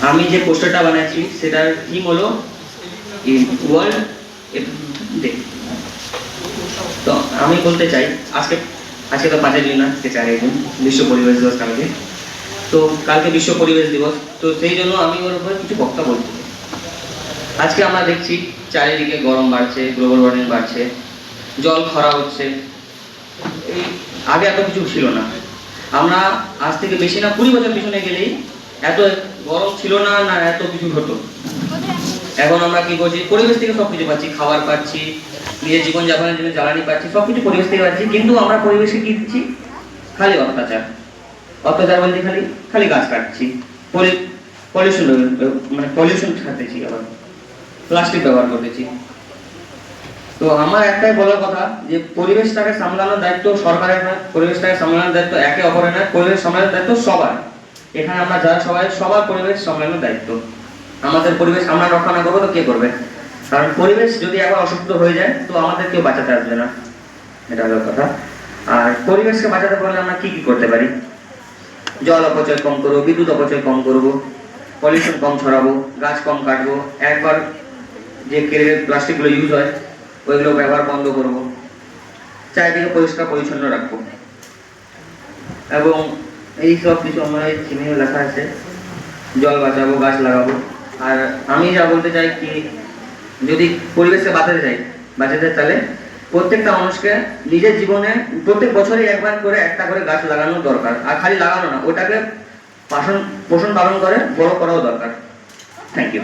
আমি যে পোস্টারটা বানাচ্ছি সেটার থিম হলো ওয়ার্ল্ড ডে। তো আমি বলতে চাই আজকে আজকে তো 5 জুন না, আজকে 4 জুন বিশ্ব পরিবেশ দিবস কালকে। তো কালকে বিশ্ব পরিবেশ দিবস, তো সেই জন্য আমি ওর উপরে কিছু বক্তব্য বলতে চাই। আজকে আমরা দেখছি চারিদিকে গরম বাড়ছে, গ্লোবাল ওয়ার্মিং বাড়ছে, জল খরা হচ্ছে। এই আগে এত কিছু ছিল না। আমরা আজ থেকে বেশি না 20 বছর পিছনে গেলেই এত গরম ছিল না, না এত কিছু হতো। এখন আমরা কি করছি, পরিবেশ থেকে সবকিছু পাচ্ছি, খাবার পাচ্ছি, নিজের জীবনযাপনের জন্য জ্বালানি পাচ্ছি, সবকিছু পরিবেশ থেকে পাচ্ছি। কিন্তু আমরা পরিবেশে কি দিচ্ছি? খালি অত্যাচার। অত্যাচার বলতে খালি খালি গাছ কাটছি, পলিউশন, মানে পলিউশন ছাড়তেছি, আবার প্লাস্টিক ব্যবহার করতেছি। তো আমার একটাই বলার কথা যে পরিবেশটাকে সামলানোর দায়িত্ব সরকারের নয়, পরিবেশটাকে সামলানোর দায়িত্ব একে অপরের নয়, পরিবেশ সামলানোর দায়িত্ব সবার। এখানে আমরা যারা সবার পরিবেশ সামলানোর দায়িত্ব। আমাদের পরিবেশ আমরা রক্ষা না করবো তো কে করবে? কারণ পরিবেশ যদি একবার অসুস্থ হয়ে যায় তো আমাদের কেউ বাঁচাতে আসবে না, এটা হলো কথা। আর পরিবেশকে বাঁচাতে পারলে আমরা কি কি করতে পারি? জল অপচয় কম করবো, বিদ্যুৎ অপচয় কম করবো, পলিউশন কম ছড়াবো, গাছ কম কাটবো, একবার যে প্লাস্টিকগুলো ইউজ হয় ওইগুলো ব্যবহার বন্ধ করবো, চারিদিকে পরিষ্কার পরিচ্ছন্ন রাখবো। এবং এই সব কিছু আমার এই থিমে লেখা আছে, জল বাঁচাবো, গাছ লাগাবো। আর আমি যা বলতে চাই কি, যদি পরিবেশকে বাঁচাতে তাহলে প্রত্যেকটা মানুষকে নিজের জীবনে প্রত্যেক বছরই একবার করে একটা করে গাছ লাগানো দরকার। আর খালি লাগানো না, ওটাকে পোষণ পালন করে বড় করাও দরকার। Thank you.